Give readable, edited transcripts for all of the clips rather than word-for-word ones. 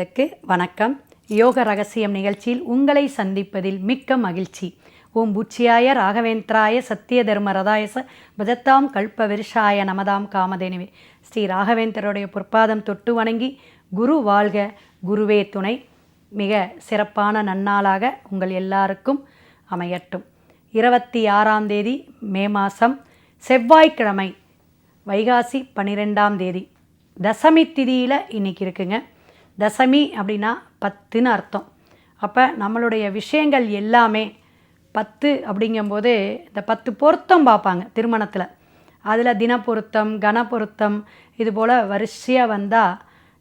நேயர்களுக்கு வணக்கம். யோக ரகசியம் நிகழ்ச்சியில் உங்களை சந்திப்பதில் மிக்க மகிழ்ச்சி. ஓம் பூச்சியாய ராகவேந்திராய சத்திய தர்ம ரதாயச பஜத்தாம் கல்ப விருஷாய நமதாம் காமதேனுவே. ஸ்ரீ ராகவேந்திரருடைய பொற்பாதம் தொட்டு வணங்கி குரு வாழ்க குருவே துணை. மிக சிறப்பான நன்னாளாக உங்கள் எல்லாருக்கும் அமையட்டும். 26ஆம் தேதி மே மாதம் செவ்வாய்க்கிழமை, வைகாசி 12ஆம் தேதி தசமி திதியில் இன்றைக்கி இருக்குங்க. தசமி அப்படின்னா 10ன்னு அர்த்தம். அப்போ நம்மளுடைய விஷயங்கள் எல்லாமே 10 அப்படிங்கும்போது இந்த 10 பொருத்தம் பார்ப்பாங்க திருமணத்தில். அதில் தின பொருத்தம், கன பொருத்தம், இதுபோல் வரிசையாக வந்தால்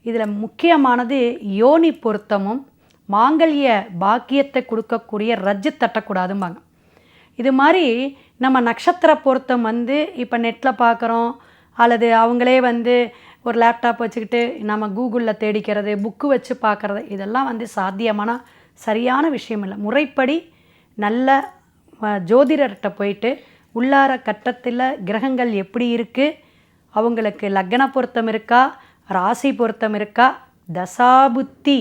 இதில் முக்கியமானது யோனி பொருத்தமும் மாங்கல்ய பாக்கியத்தை கொடுக்கக்கூடிய ரஜ்ஜு தட்டக்கூடாதும்பாங்க. இது மாதிரி நம்ம நட்சத்திர பொருத்தம் இப்போ நெட்டில் பார்க்குறோம், அல்லது அவங்களே ஒரு லேப்டாப் வச்சுக்கிட்டு நம்ம கூகுளில் தேடிக்கிறது, புக்கு வச்சு பார்க்குறது, இதெல்லாம் சாத்தியமான சரியான விஷயம் இல்லை. முறைப்படி நல்ல ஜோதிடர்கிட்ட போயிட்டு உள்ளார கட்டத்தில் கிரகங்கள் எப்படி இருக்குது, அவங்களுக்கு லக்ன பொருத்தம் இருக்கா, ராசி பொருத்தம் இருக்கா, தசாபுத்தி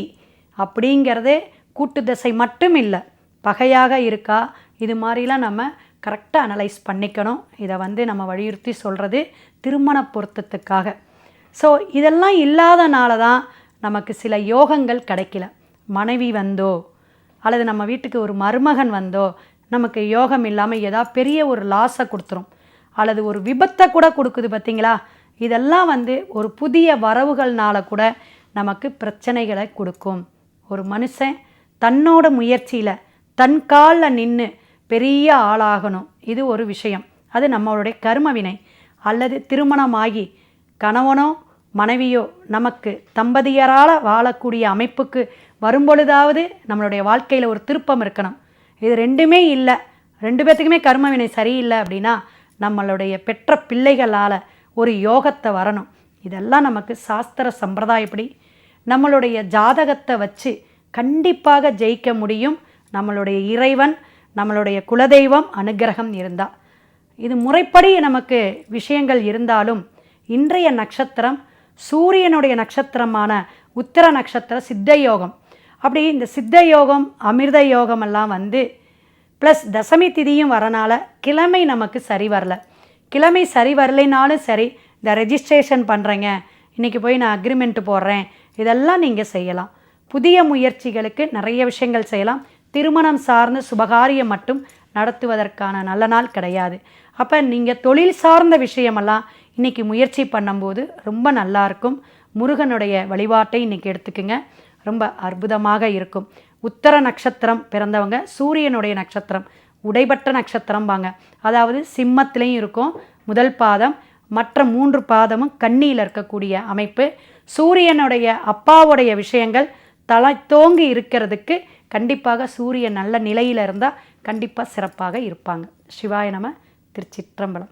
அப்படிங்கிறதே கூட்டு தசை மட்டும் இல்லை, பகையாக இருக்கா, இது மாதிரிலாம் நம்ம கரெக்டாக அனலைஸ் பண்ணிக்கணும். இதை நம்ம வலியுறுத்தி சொல்கிறது திருமண பொருத்தத்துக்காக. ஸோ இதெல்லாம் இல்லாதனால தான் நமக்கு சில யோகங்கள் கிடைக்கல. மனைவி வந்தோ அல்லது நம்ம வீட்டுக்கு ஒரு மருமகன் வந்தோ நமக்கு யோகம் இல்லாமல் ஏதாவது பெரிய ஒரு லாஸை கொடுத்துரும், அல்லது ஒரு விபத்தை கூட கொடுக்குது. பார்த்திங்களா, இதெல்லாம் ஒரு புதிய வரவுகள்னால கூட நமக்கு பிரச்சனைகளை கொடுக்கும். ஒரு மனுஷன் தன்னோட முயற்சியில் தன் காலில் நின்று பெரிய ஆளாகணும், இது ஒரு விஷயம். அது நம்மளுடைய கர்மவினை. அல்லது திருமணமாகி கணவனோ மனைவியோ நமக்கு தம்பதியரால் வாழக்கூடிய அமைப்புக்கு வரும்பொழுதாவது நம்மளுடைய வாழ்க்கையில் ஒரு திருப்பம் இருக்கணும். இது ரெண்டுமே இல்லை, ரெண்டு பேர்த்துக்குமே கர்மவினை சரியில்லை அப்படின்னா நம்மளுடைய பெற்ற பிள்ளைகளால் ஒரு யோகத்தை வரணும். இதெல்லாம் நமக்கு சாஸ்திர சம்பிரதாயப்படி நம்மளுடைய ஜாதகத்தை வச்சு கண்டிப்பாக ஜெயிக்க முடியும். நம்மளுடைய இறைவன், நம்மளுடைய குலதெய்வம் அனுக்கிரகம் இருந்தால். இது முறைப்படி நமக்கு விஷயங்கள் இருந்தாலும் இன்றைய நட்சத்திரம் சூரியனுடைய நட்சத்திரமான உத்திர நட்சத்திர சித்த யோகம். அப்படி இந்த சித்த யோகம் அமிர்த யோகமெல்லாம் ப்ளஸ் தசமி திதியும் வரனால கிழமை நமக்கு சரி வரல. கிழமை சரி வரலைனாலும் சரி, இந்த ரெஜிஸ்ட்ரேஷன் பண்ணுறேங்க, இன்றைக்கி போய் நான் அக்ரிமெண்ட்டு போடுறேன், இதெல்லாம் நீங்கள் செய்யலாம். புதிய முயற்சிகளுக்கு நிறைய விஷயங்கள் செய்யலாம். திருமணம் சார்ந்த சுபகாரியம் மட்டும் நடத்துவதற்கான நல்ல நாள் கிடையாது. அப்போ நீங்கள் தொழில் சார்ந்த விஷயமெல்லாம் இன்றைக்கி முயற்சி பண்ணும்போது ரொம்ப நல்லாயிருக்கும். முருகனுடைய வழிபாட்டை இன்றைக்கி எடுத்துக்குங்க, ரொம்ப அற்புதமாக இருக்கும். உத்தர நட்சத்திரம் பிறந்தவங்க சூரியனுடைய நட்சத்திரம் உடைபட்ட நட்சத்திரம்பாங்க. அதாவது சிம்மத்திலையும் இருக்கும் முதல் பாதம், மற்ற 3 பாதமும் கன்னியில் இருக்கக்கூடிய அமைப்பு. சூரியனுடைய அப்பாவுடைய விஷயங்கள் தலை தோங்கி இருக்கிறதுக்கு கண்டிப்பாக சூரியன் நல்ல நிலையில் இருந்தால் கண்டிப்பாக சிறப்பாக இருப்பாங்க. சிவாய நம. திருச்சிற்றம்பலம்.